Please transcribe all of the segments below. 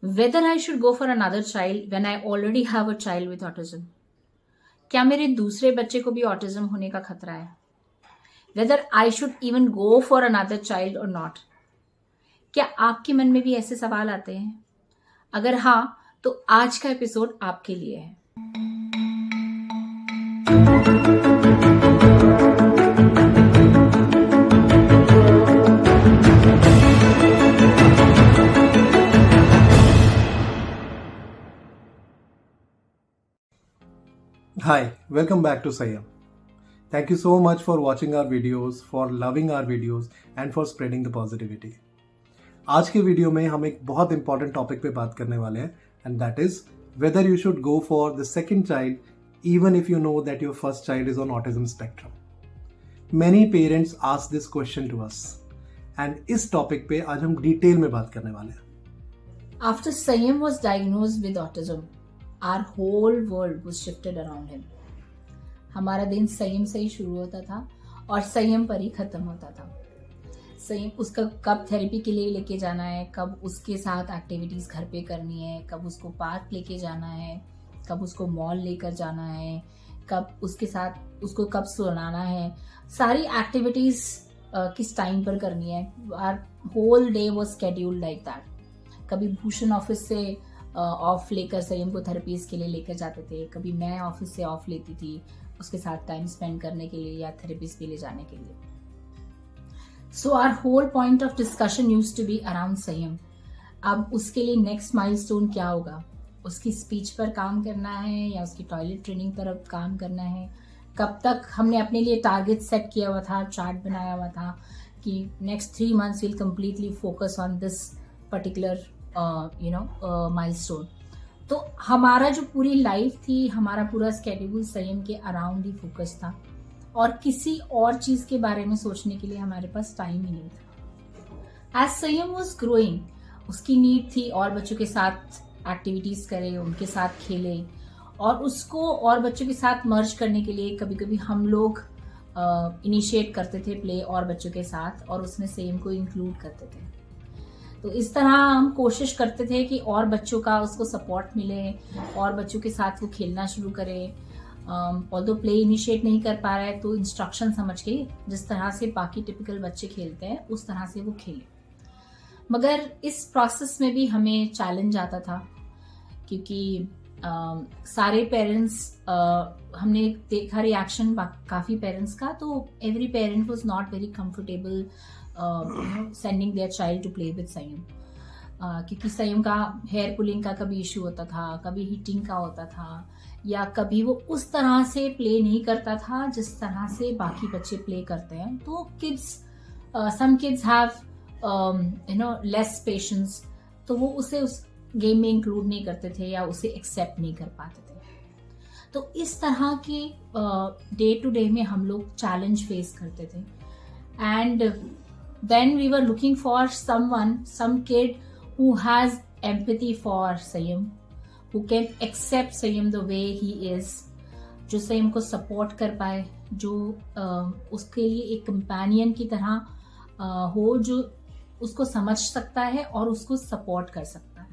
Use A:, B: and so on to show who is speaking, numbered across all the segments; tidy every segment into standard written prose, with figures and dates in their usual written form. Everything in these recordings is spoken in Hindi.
A: whether I should go for another child when I already have a child with autism. क्या मेरे दूसरे बच्चे को भी ऑटिज्म होने का खतरा है? Whether I should even go for another child or not. क्या आपके मन में भी ऐसे सवाल आते हैं? अगर हाँ, तो आज का एपिसोड आपके लिए है।
B: Hi, welcome back to Sayam. Thank you so much for watching our videos, for loving our videos and for spreading the positivity. आज के वीडियो में हम एक बहुत इंपॉर्टेंट टॉपिक पे बात करने वाले हैं and that is whether you should go for the second child even if you know that your first child is on autism spectrum. Many parents ask this question to us and इस टॉपिक पे आज हम डिटेल में बात करने वाले हैं।
A: After Sayam was diagnosed with autism, our whole world was shifted around him. हमारा दिन संयम से ही शुरू होता था और संयम पर ही खत्म होता था। संयम उसका कब थेरेपी के लिए लेके जाना है, कब उसके साथ एक्टिविटीज घर पे करनी है, कब उसको पार्क लेके जाना है, कब उसको मॉल लेकर जाना है, कब उसके साथ उसको कब सुलाना है, सारी एक्टिविटीज किस टाइम पर करनी है। Our whole day was scheduled like that. कभी भूषण ऑफिस से ऑफ लेकर संयम को थेरेपीज के लिए लेकर जाते थे, कभी मैं ऑफिस से ऑफ लेती थी उसके साथ टाइम स्पेंड करने के लिए या थेरेपीज पे ले जाने के लिए। So our whole point of discussion used to be around Sanyam. अब उसके लिए नेक्स्ट माइलस्टोन क्या होगा? उसकी स्पीच पर काम करना है या उसकी टॉयलेट ट्रेनिंग पर काम करना है? कब तक हमने अपने लिए टारगेट सेट किया हुआ था, चार्ट बनाया हुआ था कि next 3 months will completely focus on this particular milestone. तो हमारा जो पूरी लाइफ थी, हमारा पूरा स्केड्यूल संयम के अराउंड ही फोकस था और किसी और चीज के बारे में सोचने के लिए हमारे पास टाइम ही नहीं था। एज संयम वाज ग्रोइंग, उसकी नीड थी और बच्चों के साथ एक्टिविटीज करे, उनके साथ खेले और उसको और बच्चों के साथ मर्ज करने के लिए कभी कभी हम लोग इनिशिएट करते थे प्ले और बच्चों के साथ और उसमें संयम को इंक्लूड करते थे। तो इस तरह हम कोशिश करते थे कि और बच्चों का उसको सपोर्ट मिले और बच्चों के साथ वो खेलना शुरू करे। ऑल्दो प्ले इनिशिएट नहीं कर पा रहा है तो इंस्ट्रक्शन समझ के जिस तरह से बाकी टिपिकल बच्चे खेलते हैं उस तरह से वो खेले। मगर इस प्रोसेस में भी हमें चैलेंज आता था क्योंकि सारे पेरेंट्स, हमने देखा रिएक्शन काफी पेरेंट्स का, तो every parent was not very comfortable sending their child to play with Sanyam, क्योंकि संयम का हेयर पुलिंग का कभी इशू होता था, कभी हीटिंग का होता था, या कभी वो उस तरह से प्ले नहीं करता था जिस तरह से बाकी बच्चे प्ले करते हैं। तो kids, some kids have less patience, तो वो उसे उस गेम में इंक्लूड नहीं करते थे या उसे एक्सेप्ट नहीं कर पाते थे। तो इस तरह के डे टू डे में हम लोग चैलेंज फेस करते थे and then we were looking for some kid who has empathy for Sayam, who can accept Sayam the way he is, जो Sayam को support कर पाए, जो उसके लिए एक companion की तरह हो, जो उसको समझ सकता है और उसको support कर सकता है।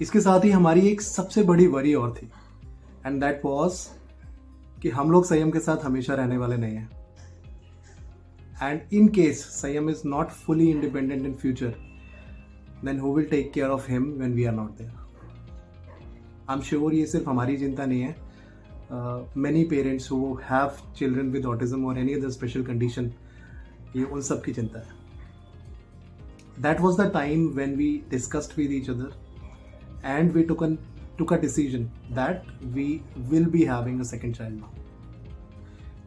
B: इसके साथ ही हमारी एक सबसे बड़ी वरी और थी एंड दैट वाज कि हम लोग संयम के साथ हमेशा रहने वाले नहीं हैं। And in case Sayam is not fully independent in future, then who will take care of him when we are not there? I'm sure ये सिर्फ हमारी चिंता नहीं है। Many parents who have children with autism or any other special condition, ये उन सब की चिंता है। That was the time when we discussed with each other and we took a decision that we will be having a second child now.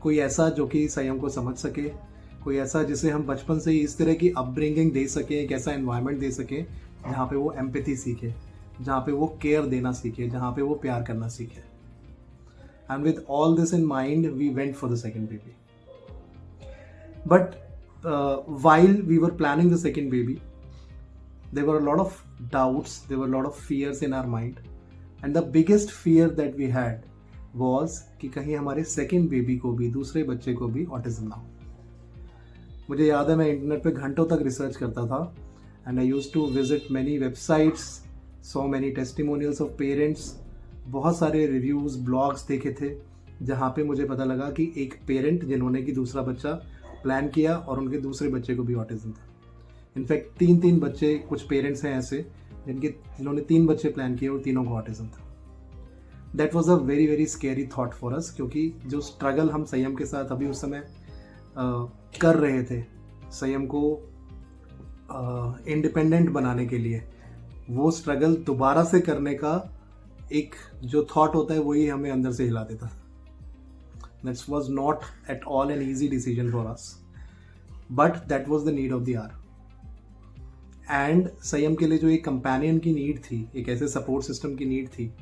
B: कोई ऐसा जो कि संयम को समझ सके, कोई ऐसा जिसे हम बचपन से ही इस तरह की अपब्रिंगिंग दे सकें, एक ऐसा एनवायरनमेंट दे सकें जहाँ पे वो एम्पैथी सीखे, जहाँ पे वो केयर देना सीखे, जहाँ पे वो प्यार करना सीखे। And with all this in mind we went for the second baby. But while we were planning the second baby, there were a lot of doubts, there were a lot of fears in our mind, and the biggest fear that we had was कि कहीं हमारे सेकेंड बेबी को भी, दूसरे बच्चे को भी ऑटिज्म ना हो। मुझे याद है मैं इंटरनेट पे घंटों तक रिसर्च करता था and I used to visit many websites, saw many testimonials of parents. बहुत सारे रिव्यूज़ ब्लॉग्स देखे थे जहाँ पे मुझे पता लगा कि एक पेरेंट जिन्होंने कि दूसरा बच्चा प्लान किया और उनके दूसरे बच्चे को भी ऑटिज्म था. इनफैक्ट 3 बच्चे, कुछ पेरेंट्स हैं ऐसे जिन्होंने 3 बच्चे प्लान किए और तीनों को ऑटिज्म था. That was a very very scary thought for us, क्योंकि जो स्ट्रगल हम संयम के साथ अभी उस समय कर रहे थे संयम को इंडिपेंडेंट बनाने के लिए, वो स्ट्रगल दोबारा से करने का एक जो थॉट होता है वही हमें अंदर से हिला देता. That was not at all an easy decision for us, but that was the need of the hour. And Sanyam के लिए जो एक कंपेनियन की नीड थी, एक ऐसे सपोर्ट सिस्टम की नीड थी,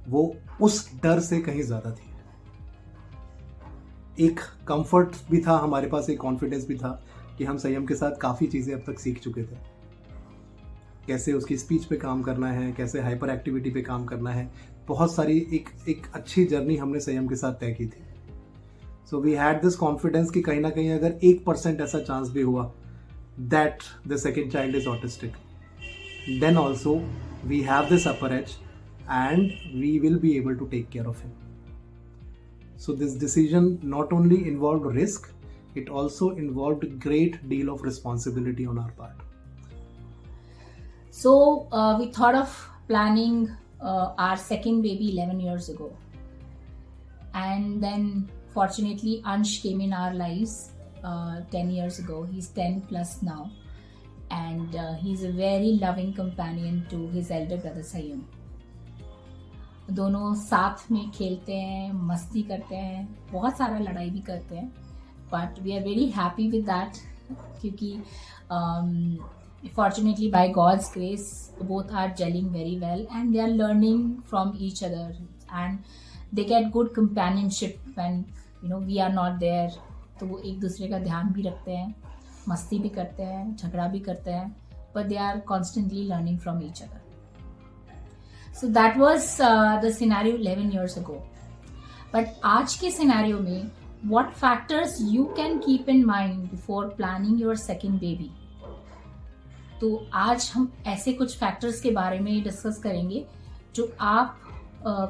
B: वो उस डर से कहीं ज़्यादा थी. एक कंफर्ट भी था हमारे पास, एक कॉन्फिडेंस भी था कि हम संयम के साथ काफ़ी चीज़ें अब तक सीख चुके थे. कैसे उसकी स्पीच पे काम करना है, कैसे हाइपर एक्टिविटी पे काम करना है, बहुत सारी एक अच्छी जर्नी हमने संयम के साथ तय की थी. So we had this confidence कि कहीं ना कहीं अगर 1% ऐसा चांस भी हुआ that the second child is autistic, then also we have this upper edge and we will be able to take care of him. So this decision not only involved risk, it also involved a great deal of responsibility on our part.
A: So we thought of planning our second baby 11 years ago, and then fortunately Ansh came in our lives 10 years ago. He's 10 plus now, and he's a very loving companion to his elder brother Sayum. दोनों साथ में खेलते हैं, मस्ती करते हैं, बहुत सारा लड़ाई भी करते हैं, but we are very happy with that, क्योंकि fortunately by God's grace both are gelling very well and they are learning from each other and they get good companionship when we are not there. तो वो एक दूसरे का ध्यान भी रखते हैं, मस्ती भी करते हैं, झगड़ा भी करते हैं, but they are constantly learning from each other. So that was the scenario 11 years ago. But आज के scenario में what factors you can keep in mind before planning your second baby? तो आज हम ऐसे कुछ factors के बारे में डिस्कस करेंगे जो आप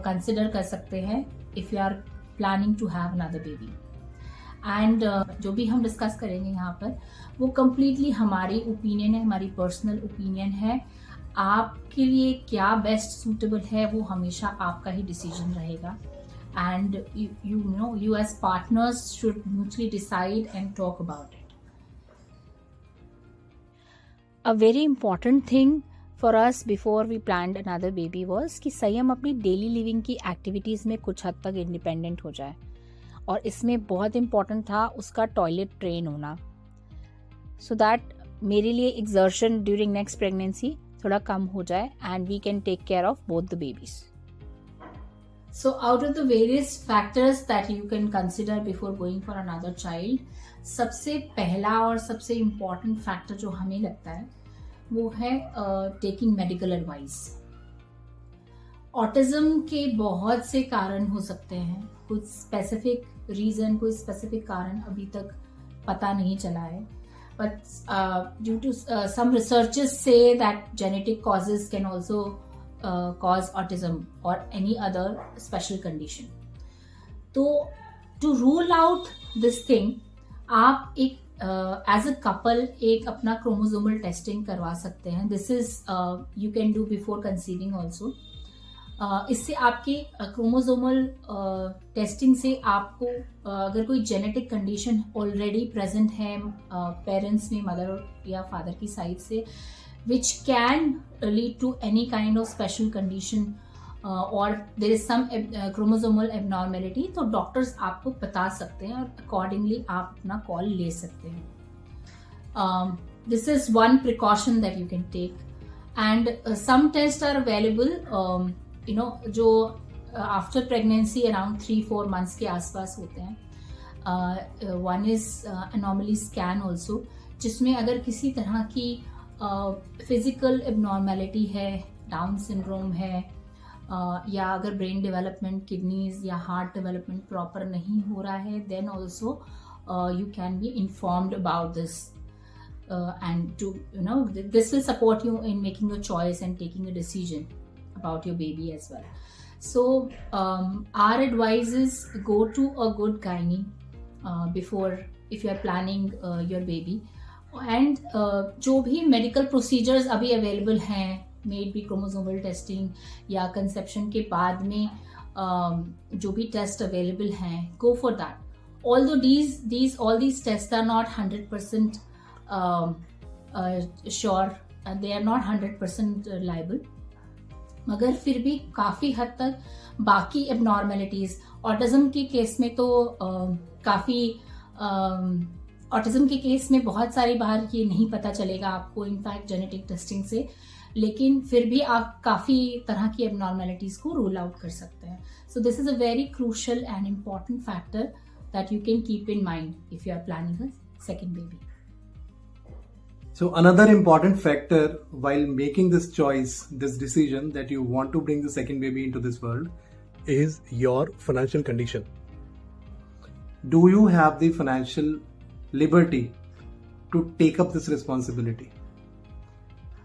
A: कंसिडर कर सकते हैं if you are planning to have another baby. And जो भी हम डिस्कस करेंगे यहाँ पर वो कम्प्लीटली हमारी ओपिनियन है, हमारी पर्सनल ओपिनियन है. आपके लिए क्या बेस्ट सूटेबल है वो हमेशा आपका ही डिसीजन रहेगा. And you as partners should mutually decide and talk about it. A very important thing for us before we planned another baby was कि संयम अपनी डेली लिविंग की एक्टिविटीज़ में कुछ हद तक इंडिपेंडेंट हो जाए, और इसमें बहुत इम्पॉर्टेंट था उसका टॉयलेट ट्रेन होना, सो दैट मेरे लिए एक्सर्शन ड्यूरिंग नेक्स्ट प्रेगनेंसी थोड़ा कम हो जाए and we can take care of both the babies. So out of the various factors that you can consider before going for another child, सबसे पहला और सबसे इम्पॉर्टेंट फैक्टर जो हमें लगता है वो है टेकिंग मेडिकल एडवाइस. ऑटिज्म के बहुत से कारण हो सकते हैं, कुछ स्पेसिफिक रीजन, कोई स्पेसिफिक कारण अभी तक पता नहीं चला है. But due to some researchers say that genetic causes can also cause autism or any other special condition. तो to rule out this thing, आप एक as a couple एक अपना क्रोमोसोमल टेस्टिंग करवा सकते हैं. This is you can do before conceiving also. इससे आपके क्रोमोसोमल टेस्टिंग से आपको अगर कोई जेनेटिक कंडीशन ऑलरेडी प्रेजेंट है पेरेंट्स में, मदर या फादर की साइड से, which can lead to any kind of special condition और there is some chromosomal abnormality, तो डॉक्टर्स आपको बता सकते हैं और अकॉर्डिंगली आप अपना कॉल ले सकते हैं. This is one precaution that you can take. And some test are available जो आफ्टर प्रेगनेंसी अराउंड 3-4 मंथ्स के आसपास होते हैं. One is anomaly scan also, जिसमें अगर किसी तरह की फिजिकल एबनॉर्मेलिटी है, डाउन सिंड्रोम है, या अगर ब्रेन डेवलपमेंट, किडनीज या हार्ट डेवलपमेंट प्रॉपर नहीं हो रहा है, then also you can be informed about this. and to, this will support you in making a choice and taking a decision about your baby as well. So our advice is go to a good gynae before, if you are planning your baby, and जो भी मेडिकल प्रोसीजर्स अभी अवेलेबल हैं, मेड बी क्रोमोसोमल टेस्टिंग या कंसेप्शन के बाद में जो भी टेस्ट अवेलेबल हैं, go for that. Although all these tests are not 100% sure, they are not 100% reliable, मगर फिर भी काफ़ी हद तक बाकी एबनॉर्मेलिटीज़, ऑटिज्म के केस में तो काफ़ी ऑटिज्म के केस में बहुत सारी बार ये नहीं पता चलेगा आपको इनफैक्ट जेनेटिक टेस्टिंग से, लेकिन फिर भी आप काफ़ी तरह की एबनॉर्मेलिटीज़ को रूल आउट कर सकते हैं. So this is a very crucial and important factor that you can keep in mind if you are planning a second baby.
B: So another important factor while making this choice, this decision that you want to bring the second baby into this world is your financial condition. Do you have the financial liberty to take up this responsibility?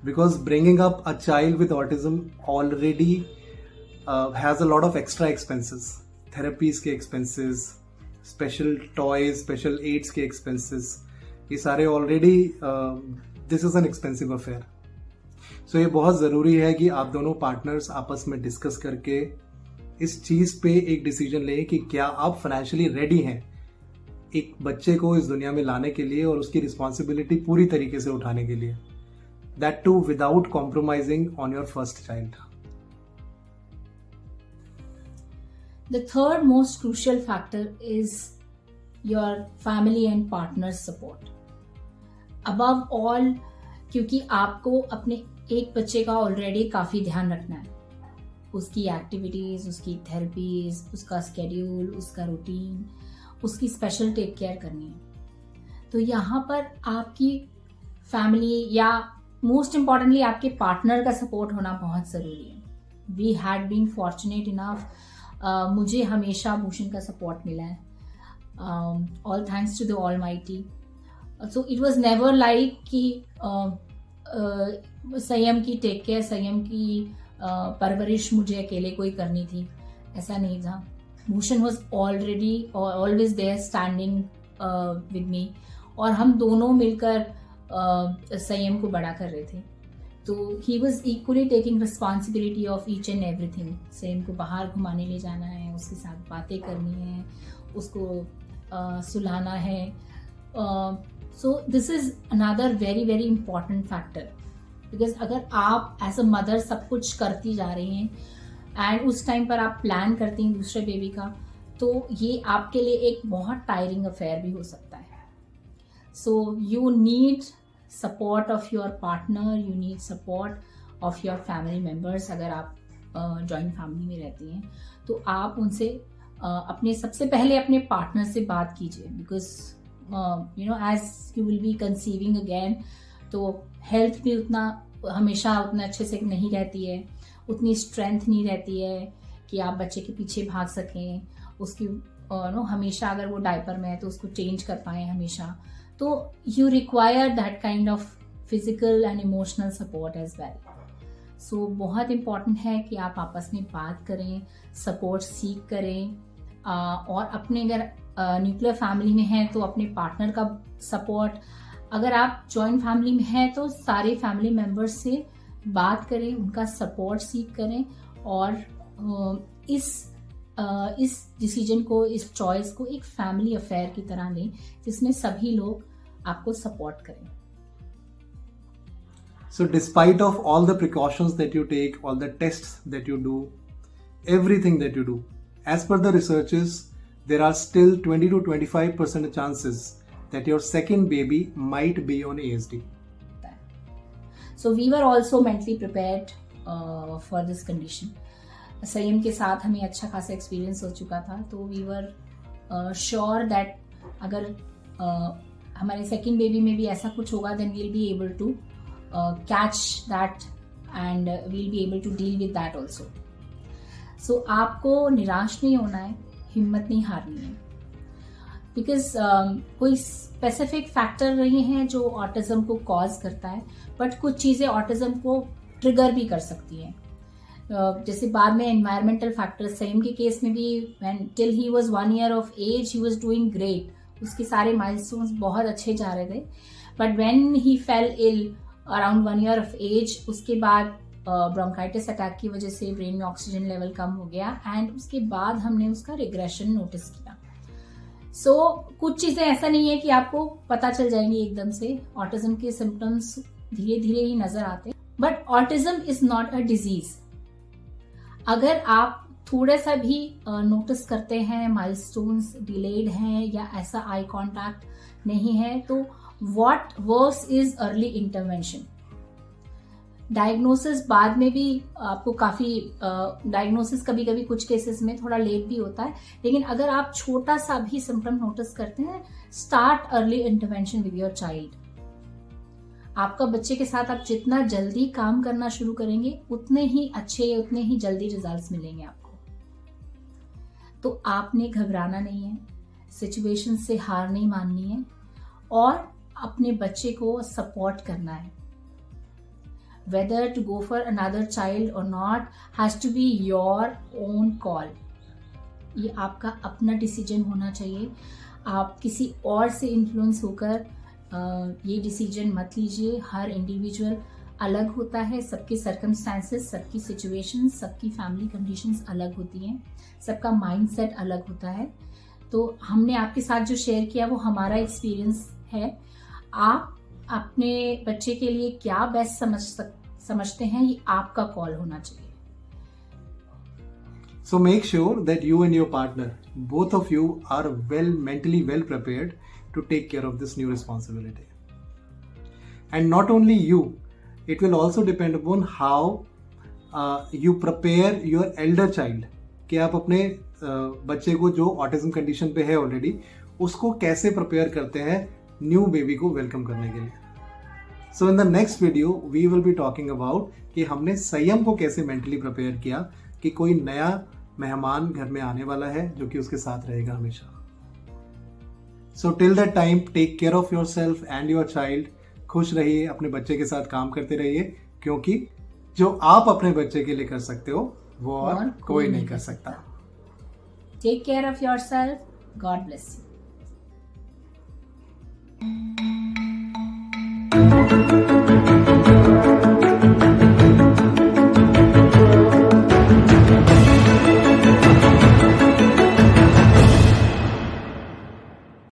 B: Because bringing up a child with autism already has a lot of extra expenses. Therapies के expenses, special toys, special aids के expenses. ये सारे already this is an expensive affair. So ये बहुत ज़रूरी है कि आप दोनों पार्टनर्स आपस में डिस्कस करके इस चीज़ पे एक डिसीजन लें कि क्या आप फाइनेंशियली रेडी हैं एक बच्चे को इस दुनिया में लाने के लिए और उसकी रिस्पॉन्सिबिलिटी पूरी तरीके से उठाने के लिए, that too without compromising on your first child.
A: The third most crucial factor is your family and partner's support. Above all, क्योंकि आपको अपने एक बच्चे का ऑलरेडी काफ़ी ध्यान रखना है, उसकी एक्टिविटीज़, उसकी थेरेपीज, उसका स्केड्यूल, उसका रूटीन, उसकी स्पेशल टेक केयर करनी है. तो यहाँ पर आपकी फैमिली या मोस्ट इम्पॉर्टेंटली आपके पार्टनर का सपोर्ट होना बहुत ज़रूरी है. We had been fortunate enough, मुझे हमेशा भूषण का सपोर्ट मिला है, all thanks to the Almighty. So it was never like कि संयम की टेक केयर, संयम की परवरिश मुझे अकेले कोई करनी थी, ऐसा नहीं था. Bhushan was already always there standing with me, और हम दोनों मिलकर संयम को बड़ा कर रहे थे. तो he was equally taking responsibility of each and everything. संयम को बाहर घुमाने ले जाना है, उसके साथ बातें करनी है, उसको सुलाना है. सो this is another very very important factor, because अगर आप एज अ मदर सब कुछ करती जा रही हैं एंड उस टाइम पर आप प्लान करती हैं दूसरे बेबी का, तो ये आपके लिए एक बहुत टायरिंग अफेयर भी हो सकता है. So you need support of your partner, you need support of your family members. अगर आप जॉइंट फैमिली में रहती हैं तो आप उनसे अपने सबसे पहले अपने पार्टनर से बात कीजिए, because as you will be conceiving again, तो हेल्थ भी हमेशा उतना अच्छे से नहीं रहती है, उतनी स्ट्रेंथ नहीं रहती है कि आप बच्चे के पीछे भाग सकें, उसकी हमेशा अगर वो डायपर में है तो उसको चेंज कर पाएँ हमेशा. तो you require that kind of physical and emotional support as well. So बहुत इम्पॉर्टेंट है कि आप आपस में बात करें, सपोर्ट सीख करें, और अपने अगर न्यूक्लियर फैमिली में हैं तो अपने पार्टनर का सपोर्ट, अगर आप जॉइंट फैमिली में हैं तो सारे फैमिली मेम्बर्स से बात करें, उनका सपोर्ट सीख करें, और इस डिसीजन को, इस चॉइस को एक फैमिली अफेयर की तरह लें जिसमें सभी लोग आपको सपोर्ट करें.
B: So despite of all the precautions that you take, all the tests that you do, everything that you do, as per the researches, there are still 20 to 25% chances that your second baby might be on ASD.
A: So we were also mentally prepared for this condition. संयम के साथ हमें अच्छा खासा एक्सपीरियंस हो चुका था, तो वी वर श्योर दैट अगर हमारे सेकेंड बेबी में भी ऐसा कुछ होगा, then we'll be able to catch that and we'll be able to deal with that also. So आपको निराश नहीं होना है, हिम्मत नहीं हारनी है. बिकॉज कोई स्पेसिफिक फैक्टर नहीं है जो ऑटिज्म को कॉज करता है, बट कुछ चीज़ें ऑटिज्म को ट्रिगर भी कर सकती हैं। जैसे बाद में एनवायरमेंटल फैक्टर्स, सईम के केस में भी till he was 1 year of age he was doing great, उसके सारे माइलस्टोन्स बहुत अच्छे जा रहे थे, but when he fell ill around 1 year of age, उसके बाद ब्रोंकाइटिस अटैक की वजह से ब्रेन में ऑक्सीजन लेवल कम हो गया एंड उसके बाद हमने उसका रिग्रेशन नोटिस किया। सो कुछ चीज़ें ऐसा नहीं है कि आपको पता चल जाएंगी एकदम से, ऑटिज्म के सिम्टम्स धीरे धीरे ही नजर आते हैं, but autism is not a disease. अगर आप थोड़ा सा भी नोटिस करते हैं माइलस्टोन्स डिलेड हैं या ऐसा आई कांटेक्ट नहीं है, तो what works is early intervention. Diagnosis बाद में भी आपको काफी डायग्नोसिस कभी कभी कुछ केसेस में थोड़ा लेट भी होता है, लेकिन अगर आप छोटा सा भी सिम्टम नोटिस करते हैं, start early intervention with your child. आपका बच्चे के साथ आप जितना जल्दी काम करना शुरू करेंगे उतने ही अच्छे, उतने ही जल्दी रिजल्ट्स मिलेंगे आपको। तो आपने घबराना नहीं है, सिचुएशन से हार नहीं माननी है और अपने बच्चे को सपोर्ट करना है। Whether to go for another child or not has to be your own call. ये आपका अपना डिसीजन होना चाहिए। आप किसी और से इन्फ्लुएंस होकर ये डिसीजन मत लीजिए। हर इंडिविजुअल अलग होता है, सबके सर्कमस्टांसेस, सबकी सिचुएशन, सबकी फैमिली कंडीशंस अलग होती हैं, सबका माइंडसेट अलग होता है। तो हमने आपके साथ जो शेयर किया वो हमारा एक्सपीरियंस है। आप अपने बच्चे के लिए क्या बेस्ट समझते हैं, ये आपका कॉल होना चाहिए।
B: So make sure that you and your partner, both of you, are mentally well prepared to take care of this new responsibility. And not only you, it will also depend upon how you prepare your elder child. कि आप अपने बच्चे को जो ऑटिज्म कंडीशन पे है ऑलरेडी, उसको कैसे प्रिपेयर करते हैं न्यू बेबी को वेलकम करने के लिए। So in the next video we will be talking about कि हमने संयम को कैसे मेंटली प्रिपेयर किया कि कोई नया मेहमान घर में आने वाला है जो कि उसके साथ रहेगा हमेशा। So till that time, take care of yourself and your child. खुश रहिए, अपने बच्चे के साथ काम करते रहिए, क्योंकि जो आप अपने बच्चे के लिए कर सकते हो वो और कोई नहीं कर सकता।
A: Take care of yourself, God bless you.